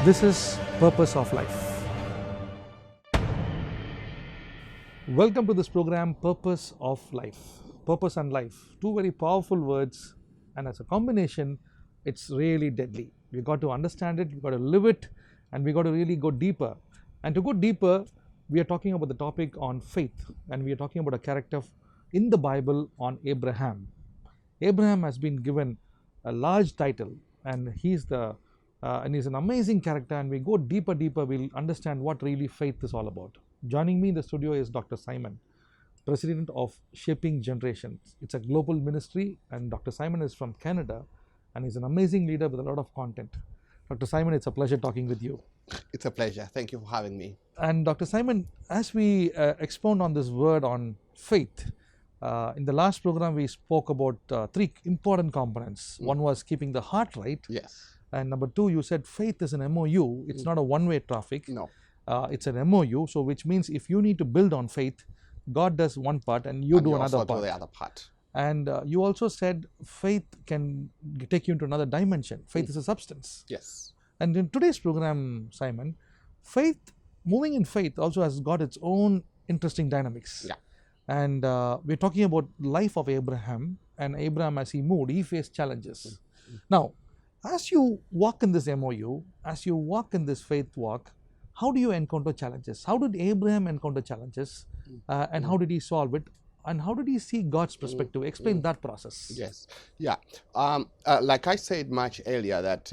This is Purpose of Life. Welcome to this program, Purpose of Life. Purpose and life, two very powerful words, and as a combination, it's really deadly. We've got to understand it, we've got to live it, and we've got to really go deeper. And to go deeper, we are talking about the topic on faith, and we are talking about a character in the Bible on Abraham. Abraham has been given a large title, and he's an amazing character, and we go deeper, we'll understand what really faith is all about. Joining me in the studio is Dr. Simon, President of Shaping Generations. It's a global ministry, and Dr. Simon is from Canada, and he's an amazing leader with a lot of content. Dr. Simon, it's a pleasure talking with you. It's a pleasure. Thank you for having me. And Dr. Simon, as we expound on this word on faith, in the last program we spoke about three important components. One was keeping the heart right. Yes. And number two, you said faith is an MOU. It's not a one-way traffic. No. It's an MOU, so which means if you need to build on faith, God does one part and you do another part. Do the other part. And you also said faith can take you into another dimension. Faith is a substance. Yes. And in today's program, Simon, moving in faith also has got its own interesting dynamics. Yeah. And we're talking about life of Abraham, and Abraham as he moved, he faced challenges. Now, as you walk in this MOU, as you walk in this faith walk, how do you encounter challenges? How did Abraham encounter challenges, and how did he solve it? And how did he see God's perspective? Explain that process. Yes. Yeah. Like I said much earlier, that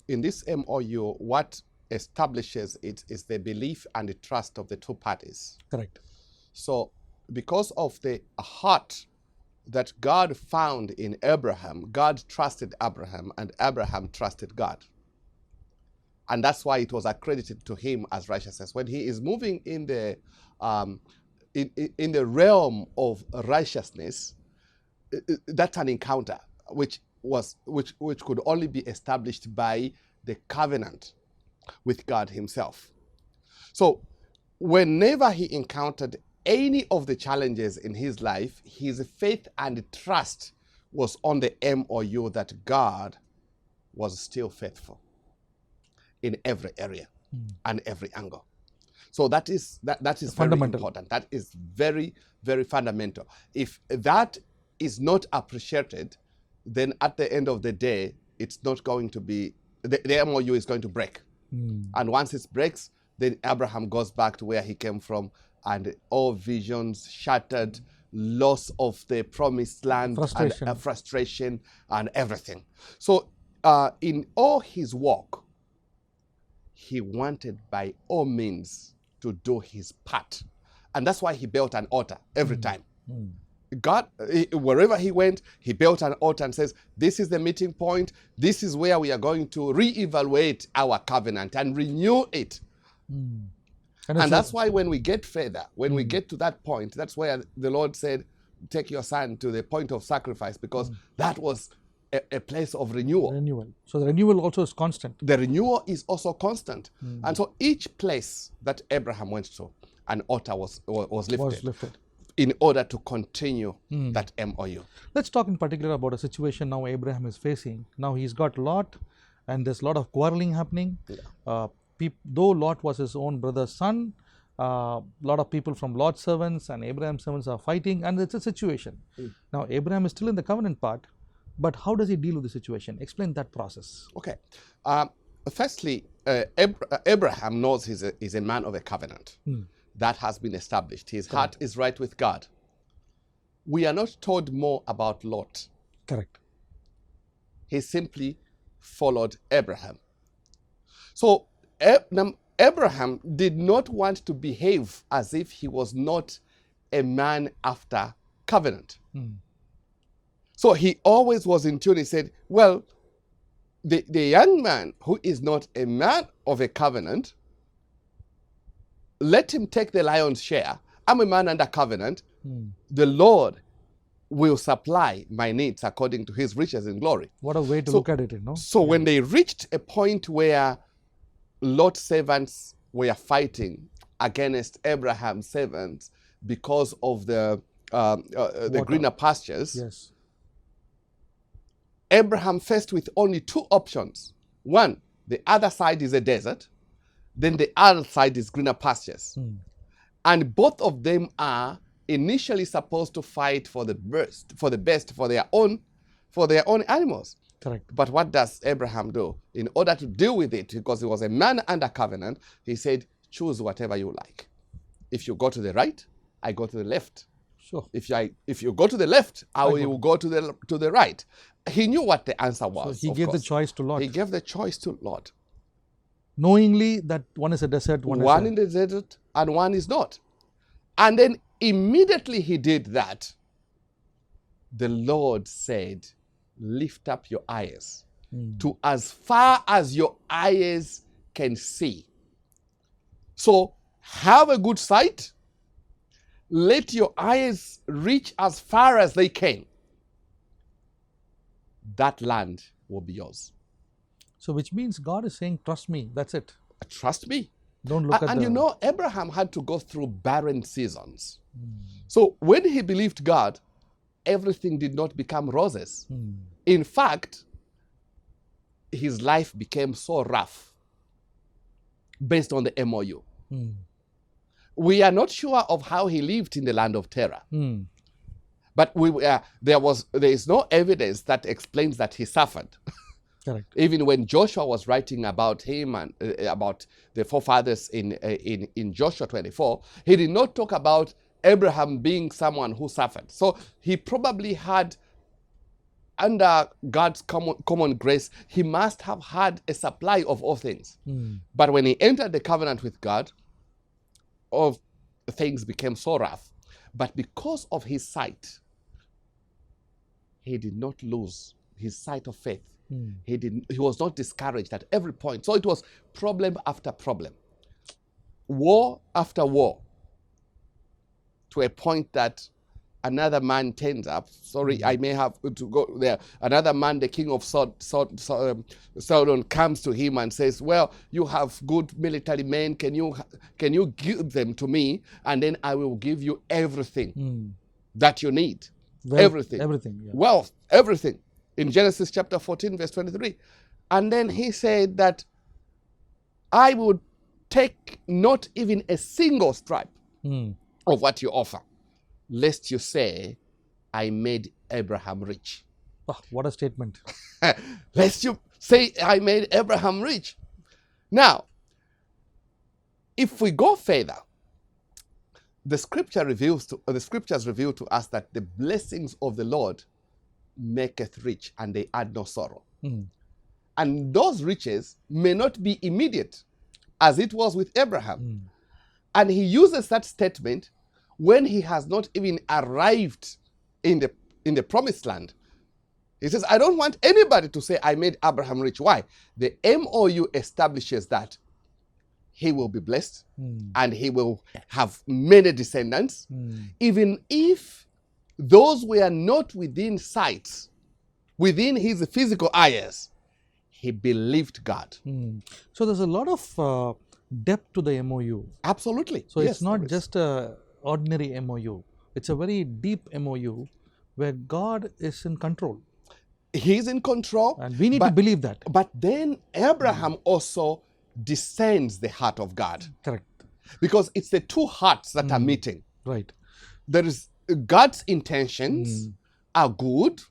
in this MOU, what establishes it is the belief and the trust of the two parties. Correct. So because of the heart that God found in Abraham, God trusted Abraham, and Abraham trusted God. And that's why it was accredited to him as righteousness. When he is moving in the realm of righteousness, that's an encounter which could only be established by the covenant with God himself. So whenever he encountered any of the challenges in his life, his faith and trust was on the MOU that God was still faithful in every area and every angle. So that is very important. That is very, very fundamental. If that is not appreciated, then at the end of the day, it's not going to be, the MOU is going to break. And once it breaks, then Abraham goes back to where he came from, and all visions shattered, loss of the promised land, frustration and everything. So in all his walk, he wanted by all means to do his part. And that's why he built an altar every time. God, wherever he went, he built an altar and says, this is the meeting point. This is where we are going to reevaluate our covenant and renew it. And that's why when we get further, when we get to that point, that's where the Lord said, take your son to the point of sacrifice, because that was a place of renewal. So the renewal also is constant. The renewal is also constant. And so each place that Abraham went to, an altar was lifted in order to continue that MOU. Let's talk in particular about a situation now Abraham is facing. Now he's got Lot, and there's a lot of quarreling happening. Yeah. Though Lot was his own brother's son, a lot of people from Lot's servants and Abraham's servants are fighting, and it's a situation. Now Abraham is still in the covenant part, but how does he deal with the situation? Explain that process. Okay. Firstly, Abraham knows he's a man of a covenant. That has been established. His heart is right with God. We are not told more about Lot. Correct. He simply followed Abraham. So Abraham did not want to behave as if he was not a man after covenant. So he always was in tune. He said, well, the young man who is not a man of a covenant, let him take the lion's share. I'm a man under covenant. The Lord will supply my needs according to his riches in glory. What a way to look at it, you know? So when they reached a point where Lot's servants were fighting against Abraham's servants because of the greener pastures, yes, Abraham faced with only two options. One, the other side is a desert, then the other side is greener pastures. And both of them are initially supposed to fight for the best for their own animals. Correct. But what does Abraham do? In order to deal with it, because he was a man under covenant, he said, choose whatever you like. If you go to the right, I go to the left. Sure. If you go to the left, I will go to the right. He knew what the answer was. So he gave the choice to Lot. He gave the choice to Lot. Knowingly that one is a desert, one in the desert and one is not. And then immediately he did that, the Lord said, lift up your eyes to as far as your eyes can see. So have a good sight. Let your eyes reach as far as they can. That land will be yours. So which means God is saying, trust me, that's it. Trust me. Don't look at and you know, Abraham had to go through barren seasons. So when he believed God, everything did not become roses. In fact, his life became so rough based on the MOU. We are not sure of how he lived in the land of terror. But there is no evidence that explains that he suffered. Correct. Even when Joshua was writing about him and about the forefathers in Joshua 24, he did not talk about Abraham being someone who suffered. So he probably had, under God's common grace, he must have had a supply of all things. But when he entered the covenant with God, all things became so rough. But because of his sight, he did not lose his sight of faith. He was not discouraged at every point. So it was problem after problem, war after war, to a point that another man turns up. Sorry, I may have to go there. Another man, the king of Sodom, comes to him and says, well, you have good military men. Can you give them to me? And then I will give you everything that you need. Everything. Yeah. Wealth, everything. In Genesis chapter 14, verse 23. And then he said that I would take not even a single stripe of what you offer, lest you say, I made Abraham rich. Oh, what a statement. Lest you say, I made Abraham rich. Now, if we go further, the scriptures reveal to us that the blessings of the Lord maketh rich, and they add no sorrow. And those riches may not be immediate, as it was with Abraham. And he uses that statement when he has not even arrived in the promised land. He says, I don't want anybody to say I made Abraham rich. Why? The MOU establishes that he will be blessed and he will have many descendants, even if those were not within sight, within his physical eyes. He believed God. So there's a lot of depth to the MOU. Absolutely. So yes, it's not just an ordinary MOU. It's a very deep MOU where God is in control. He's in control. And we need to believe that. But then Abraham also discerns the heart of God. Correct. Because it's the two hearts that are meeting. Right. There is God's intentions are good,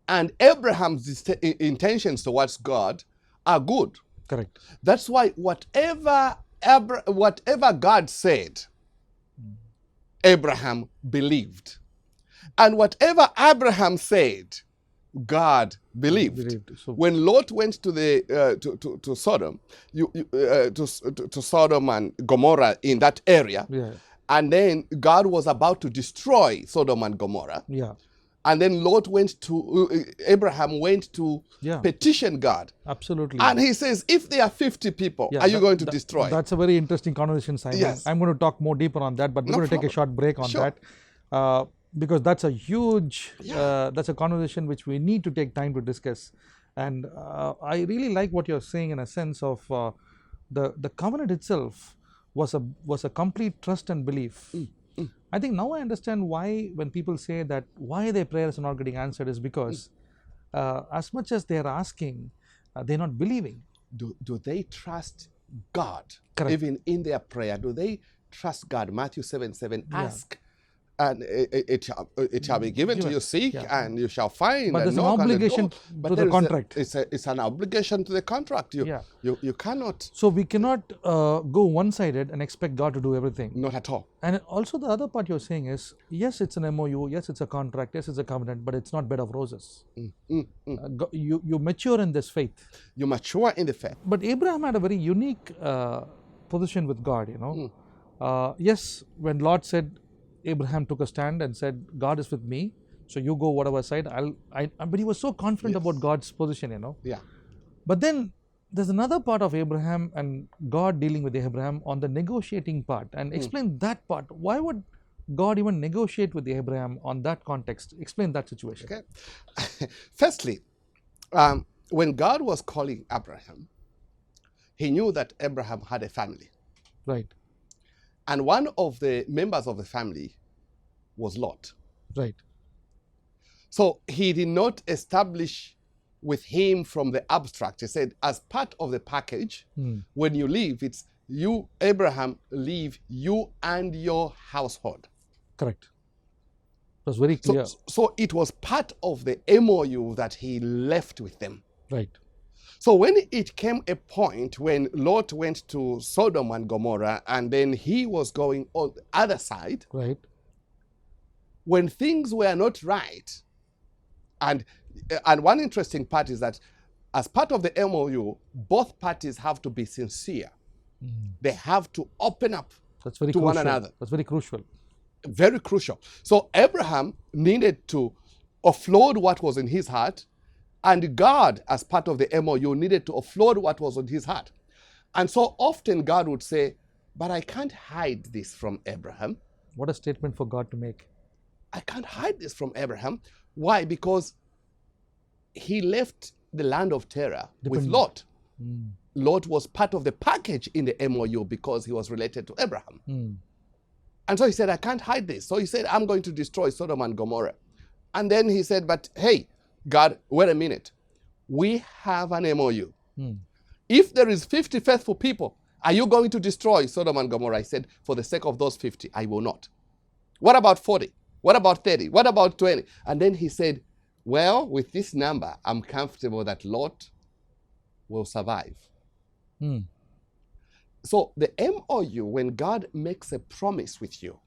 and Abraham's intentions towards God are good. Correct. That's why whatever God said, Abraham believed. And whatever Abraham said, God believed. So when Lot went to Sodom, to Sodom and Gomorrah in that area, and then God was about to destroy Sodom and Gomorrah. And then Abraham went to petition God. Absolutely. And he says, if there are 50 people, are you going to destroy? That's a very interesting conversation, Simon. Yes. I'm going to talk more deeper on that, but we're going to take a short break on that. Because that's a huge, that's a conversation which we need to take time to discuss. And I really like what you're saying in a sense of the covenant itself was a complete trust and belief. I think now I understand why when people say that why their prayers are not getting answered is because as much as they're asking, they're not believing. do they trust God? Correct. Even in their prayer, do they trust God? Matthew 7:7, Yeah. ask and it shall be given to you. Seek and you shall find. But and there's an knock on the obligation door. But to the there is contract. It's an obligation to the contract. You cannot. So we cannot go one-sided and expect God to do everything. Not at all. And also the other part you're saying is, yes, it's an MOU, yes, it's a contract, yes, it's a covenant, but it's not bed of roses. You mature in this faith. You mature in the faith. But Abraham had a very unique position with God, you know. Yes, when Lord said, Abraham took a stand and said, God is with me, so you go whatever side, but he was so confident about God's position, you know. Yeah. But then there's another part of Abraham and God dealing with Abraham on the negotiating part, and explain that part. Why would God even negotiate with Abraham on that context? Explain that situation. Okay. Firstly, when God was calling Abraham, he knew that Abraham had a family. Right. And one of the members of the family was Lot. Right. So he did not establish with him from the abstract. He said, as part of the package, when you leave, it's you, Abraham, leave you and your household. Correct. It was very clear. So it was part of the MOU that he left with them. Right. So when it came a point when Lot went to Sodom and Gomorrah, and then he was going on the other side, right, when things were not right, and one interesting part is that as part of the MOU, both parties have to be sincere. They have to open up to one another. That's very crucial. Very crucial. So Abraham needed to offload what was in his heart, and God, as part of the MOU, needed to offload what was on his heart. And so often God would say, but I can't hide this from Abraham. What a statement for God to make. I can't hide this from Abraham. Why? Because he left the land of terror with Lot. Lot was part of the package in the MOU because he was related to Abraham. And so he said, I can't hide this. So he said, I'm going to destroy Sodom and Gomorrah. And then he said, but hey, God, wait a minute. We have an MOU. If there is 50 faithful people, are you going to destroy Sodom and Gomorrah? I said, for the sake of those 50, I will not. What about 40? What about 30? What about 20? And then he said, well, with this number, I'm comfortable that Lot will survive. So the MOU, when God makes a promise with you,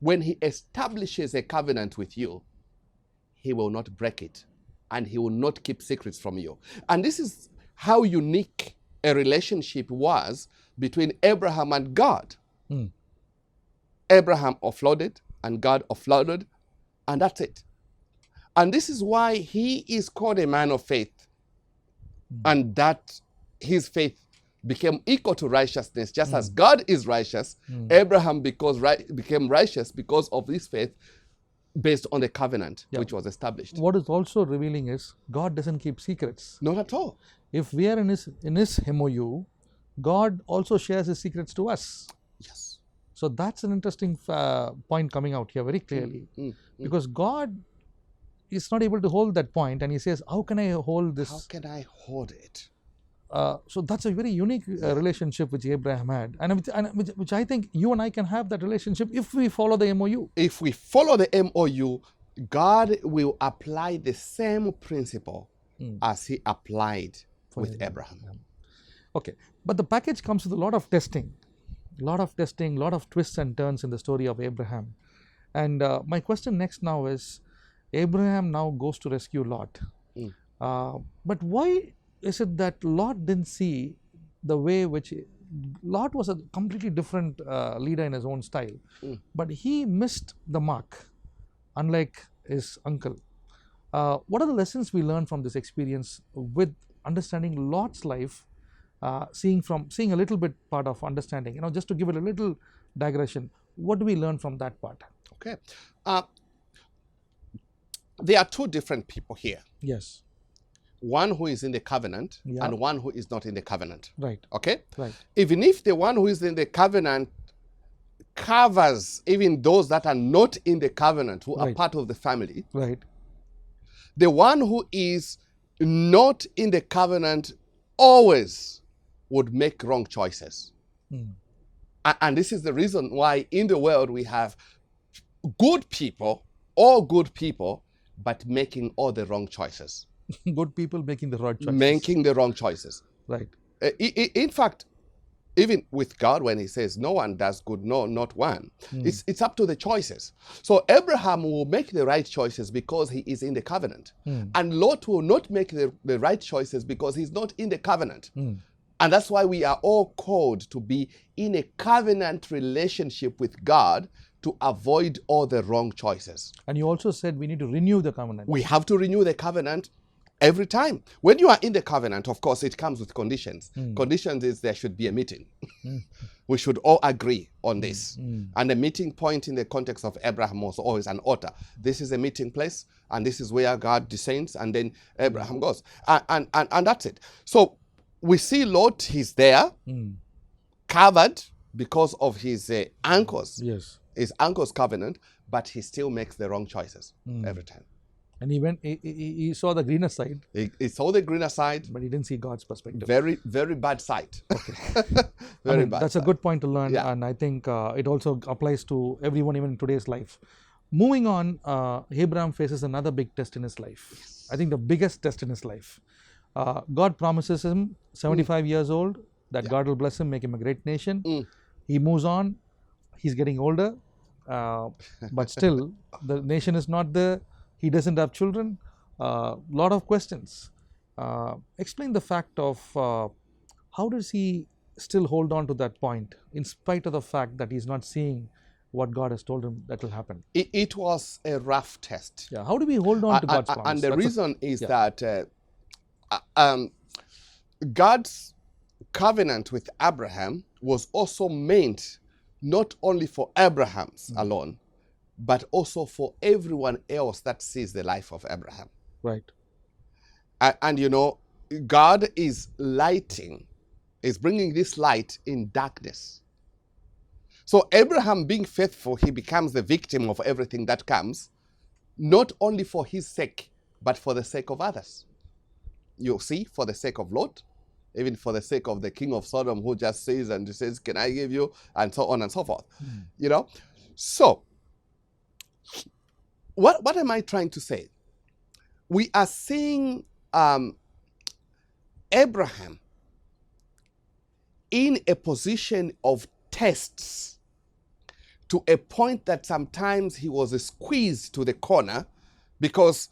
when he establishes a covenant with you, he will not break it, and he will not keep secrets from you. And this is how unique a relationship was between Abraham and God. Abraham offloaded, and God offloaded, and that's it. And this is why he is called a man of faith, and that his faith became equal to righteousness, just as God is righteous. Abraham became righteous because of his faith, based on the covenant which was established. What is also revealing is God doesn't keep secrets. Not at all. If we are in his MOU, God also shares his secrets to us. Yes. So that's an interesting point coming out here very clearly. Because God is not able to hold that point, and he says, how can I hold this? How can I hold it? So that's a very unique relationship which Abraham had, and which I think you and I can have that relationship if we follow the MOU. If we follow the MOU, God will apply the same principle as he applied with Abraham. Okay, but the package comes with a lot of testing, lot of twists and turns in the story of Abraham. And my question next now is, Abraham now goes to rescue Lot. But why is it that Lot didn't see the way which Lot was a completely different leader in his own style, but he missed the mark, unlike his uncle. What are the lessons we learn from this experience with understanding Lot's life, seeing a little bit part of understanding? Just to give it a little digression, what do we learn from that part? Okay, there are two different people here. Yes. One who is in the covenant and one who is not in the covenant. Right. Okay? Right. Even if the one who is in the covenant covers even those that are not in the covenant, who are part of the family. Right. The one who is not in the covenant always would make wrong choices. Mm. And this is the reason why in the world we have good people, all good people, but making all the wrong choices. Good people making the right choices. Making the wrong choices. Right. In fact, even with God, when he says no one does good, no, not one, it's up to the choices. So Abraham will make the right choices because he is in the covenant. And Lot will not make the right choices because he's not in the covenant. And that's why we are all called to be in a covenant relationship with God to avoid all the wrong choices. And you also said we need to renew the covenant. We have to renew the covenant every time. When you are in the covenant, of course, it comes with conditions. Conditions is there should be a meeting. We should all agree on this. And the meeting point in the context of Abraham was always an altar. This is a meeting place, and this is where God descends, and then Abraham goes. And that's it. So we see Lot, he's there, covered because of his uncle's, his uncle's covenant, but he still makes the wrong choices every time. And he saw the greener side. He saw the greener side. But he didn't see God's perspective. Very, very bad sight. Okay. Very bad. That's side. a good point to learn. Yeah. And I think it also applies to everyone, even in today's life. Moving on, Abraham faces another big test in his life. Yes. I think the biggest test in his life. God promises him, 75 years old, that God will bless him, make him a great nation. He moves on. He's getting older. But still, the nation is not there. He doesn't have children. Lot of questions. Explain the fact of how does he still hold on to that point in spite of the fact that he's not seeing what God has told him that will happen. It was a rough test. Yeah. How do we hold on to God's promise? And the reason is that God's covenant with Abraham was also meant not only for Abraham's alone, but also for everyone else that sees the life of Abraham. Right. And you know, God is bringing this light in darkness. So Abraham being faithful, he becomes the victim of everything that comes, not only for his sake, but for the sake of others. You see, for the sake of Lot, even for the sake of the king of Sodom who just says and says, can I give you? And so on and so forth. You know? So, what am I trying to say? We are seeing Abraham in a position of tests to a point that sometimes he was squeezed to the corner because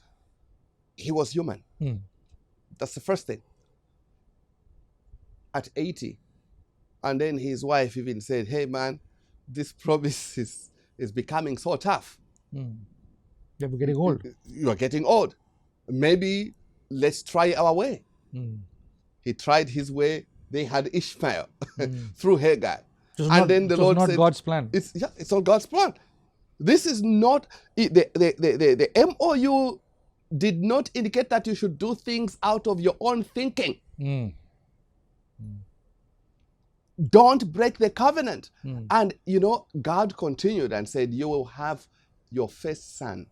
he was human. That's the first thing. At 80. And then his wife even said, hey man, this promise is becoming so tough. Yeah, we're getting old. You are getting old. Maybe let's try our way. He tried his way. They had Ishmael through Hagar. And then the Lord said, God's plan. It's not God's plan. This is not, the MOU did not indicate that you should do things out of your own thinking. Don't break the covenant. And, you know, God continued and said, you will have your first son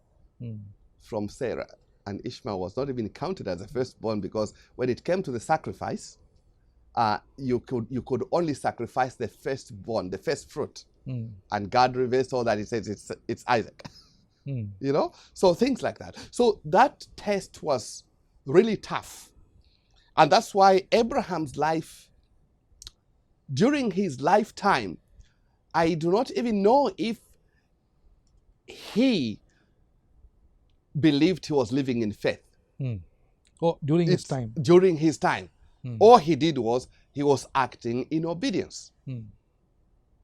from Sarah. And Ishmael was not even counted as a firstborn because when it came to the sacrifice, you could only sacrifice the firstborn, the first fruit. And God reversed all that. He says it's Isaac. You know? So things like that. So that test was really tough. And that's why Abraham's life, during his lifetime, I do not even know if he believed he was living in faith. Oh, during his time. During his time. All he did was he was acting in obedience.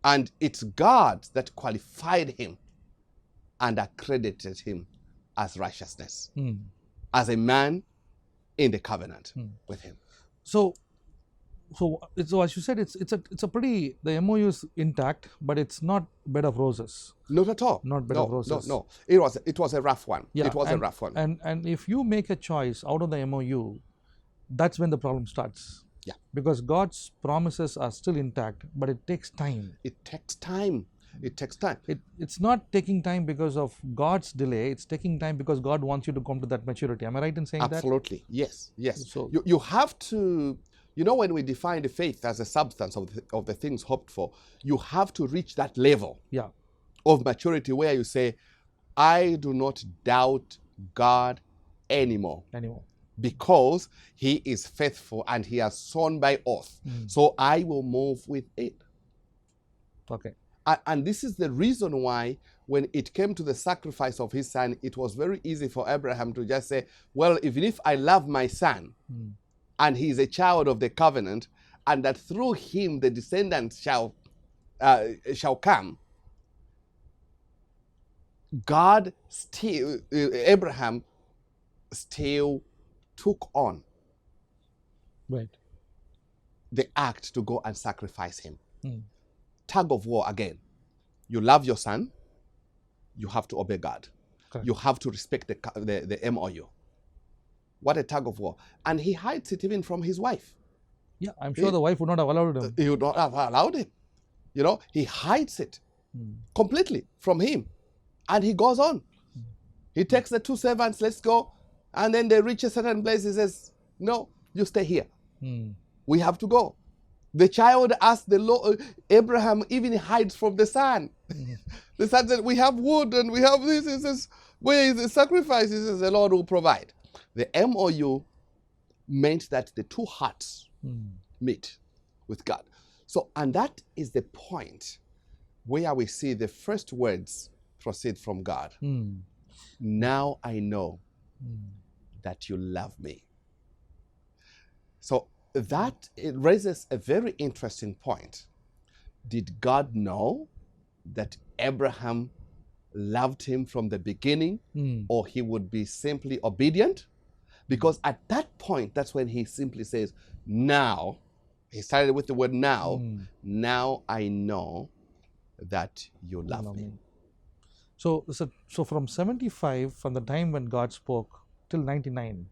And it's God that qualified him and accredited him as righteousness, as a man in the covenant with him. So as you said, it's a pretty, the MOU is intact, but it's not bed of roses. Not at all. Not bed of roses. No. It was a rough one. Yeah, it was a rough one. And if you make a choice out of the MOU, that's when the problem starts. Yeah. Because God's promises are still intact, but it takes time. It takes time. It takes time. It's not taking time because of God's delay. It's taking time because God wants you to come to that maturity. Am I right in saying that? Absolutely. Yes. So You have to You know, when we define the faith as a substance of the things hoped for, you have to reach that level Yeah. of maturity where you say, I do not doubt God anymore. Because he is faithful and he has sworn by oath. So I will move with it. Okay. And this is the reason why when it came to the sacrifice of his son, it was very easy for Abraham to just say, well, even if I love my son and he is a child of the covenant, and that through him the descendants shall come, God still, Abraham still took on the act to go and sacrifice him. Tug of war again. You love your son, you have to obey God. Correct. You have to respect the MOU. What a tug of war. And he hides it even from his wife. Yeah, I'm sure the wife would not have allowed him. He would not have allowed him. You know, he hides it completely from him. And he goes on. He takes the two servants, let's go. And then they reach a certain place. He says, no, you stay here. We have to go. The child asked the Lord, Abraham even hides from the son. The son said, we have wood and we have this. He says, where is the sacrifice? He says, the Lord will provide. The MOU meant that the two hearts meet with God. So, and that is the point where we see the first words proceed from God. Now I know that you love me. So that it raises a very interesting point. Did God know that Abraham loved him from the beginning, or he would be simply obedient? Because at that point, that's when he simply says, now, he started with the word now, now I know that you love me. So from 75, from the time when God spoke, till 99,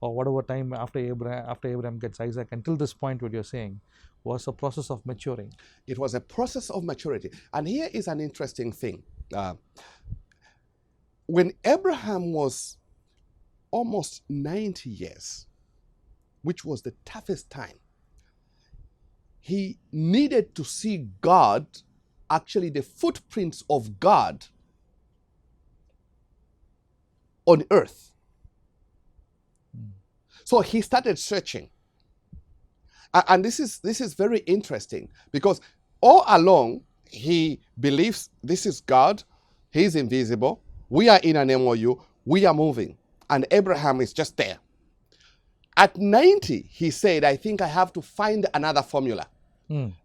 or whatever time after Abraham gets Isaac, until this point what you're saying, was a process of maturing. It was a process of maturity. And here is an interesting thing. When Abraham was almost 90 years, which was the toughest time, he needed to see God, actually the footprints of God on earth. So he started searching. And this is very interesting, because all along he believes this is God, he's invisible, we are in an MOU, we are moving, and Abraham is just there. At 90, he said, I think I have to find another formula.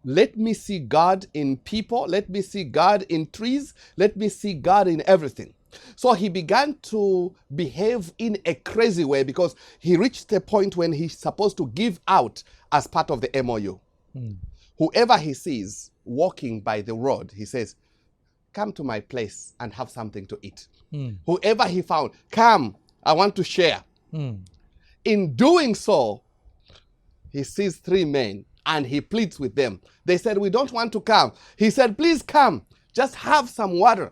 Let me see God in people, let me see God in trees, let me see God in everything. So he began to behave in a crazy way, because he reached a point when he's supposed to give out as part of the MOU. Whoever he sees walking by the road, he says, come to my place and have something to eat. Whoever he found, come, I want to share. In doing so, he sees three men and he pleads with them. They said, we don't want to come. He said, please come, just have some water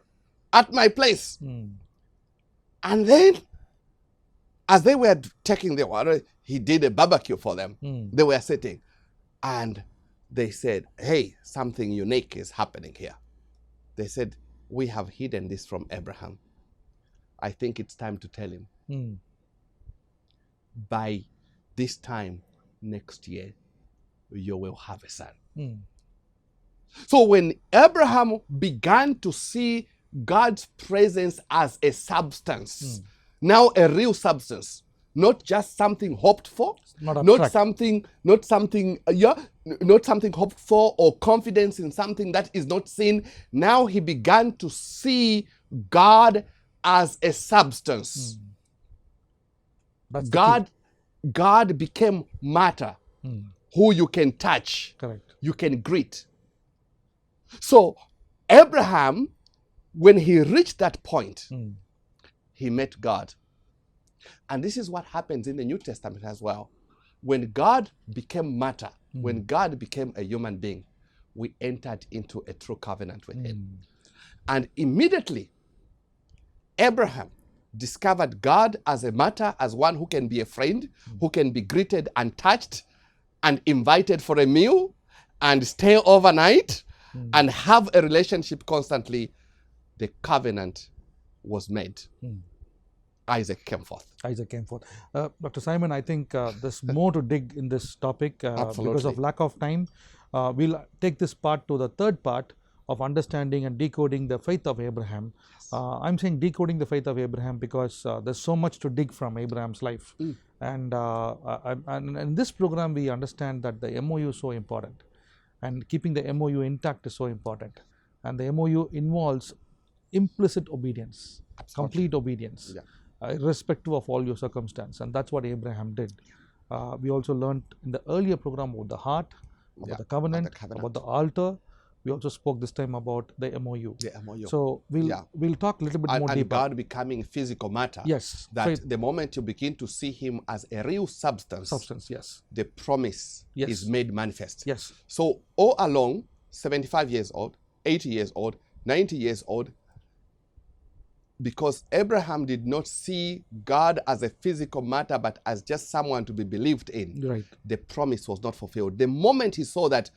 at my place. And then, as they were taking the water, he did a barbecue for them. They were sitting. And they said, hey, something unique is happening here. They said, we have hidden this from Abraham. I think it's time to tell him. By this time next year, you will have a son. So when Abraham began to see God's presence as a substance, now a real substance, not just something hoped for, not something hoped for, or confidence in something that is not seen. Now he began to see God as a substance. God became matter, who you can touch, you can greet. So Abraham, when he reached that point, he met God. And this is what happens in the New Testament as well. When God became matter, when God became a human being, we entered into a true covenant with him. And immediately, Abraham discovered God as a matter, as one who can be a friend, who can be greeted and touched. and invited for a meal and stay overnight and have a relationship constantly, the covenant was made. Isaac came forth. Isaac came forth. Dr. Simon, I think there's more to dig in this topic because of lack of time. We'll take this part to the third part of understanding and decoding the faith of Abraham. I'm saying decoding the faith of Abraham because there's so much to dig from Abraham's life. And in this program, we understand that the MOU is so important. And keeping the MOU intact is so important. And the MOU involves implicit obedience, complete obedience, irrespective of all your circumstance. And that's what Abraham did. We also learned in the earlier program about the heart, about the covenant, about the altar. We also spoke this time about the MOU. The MOU. So we'll talk a little bit more deeper. And God becoming physical matter. Yes. That the moment you begin to see him as a real substance, yes. the promise is made manifest. Yes. So all along, 75 years old, 80 years old, 90 years old, because Abraham did not see God as a physical matter, but as just someone to be believed in, right, the promise was not fulfilled. The moment he saw that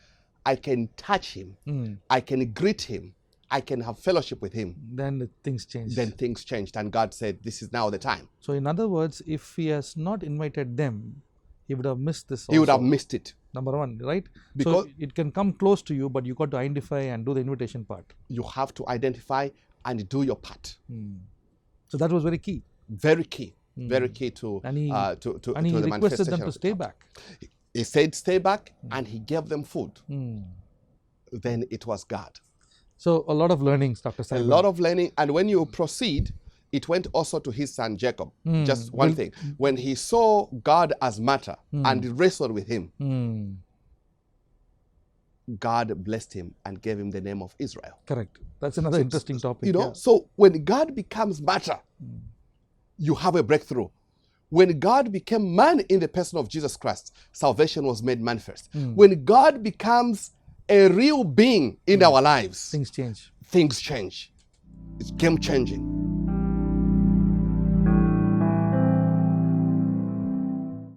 I can touch him, I can greet him, I can have fellowship with him, then things changed. Then things changed, and God said, this is now the time. So in other words, if he has not invited them, he would have missed this also. He would have missed it. Number one, right? Because so it can come close to you, but you got to identify and do the invitation part. You have to identify and do your part. So that was very key. Very key. Very key to and he the requested them to stay back. He said stay back, and he gave them food. Then it was God. So a lot of learnings, Dr. Simon. A lot of learning. And when you proceed, it went also to his son Jacob. Just one thing. When he saw God as matter and wrestled with him, God blessed him and gave him the name of Israel. Correct. That's another interesting topic. You know, so when God becomes matter, you have a breakthrough. When God became man in the person of Jesus Christ, salvation was made manifest. When God becomes a real being in our lives, things change. Things change. It's game changing.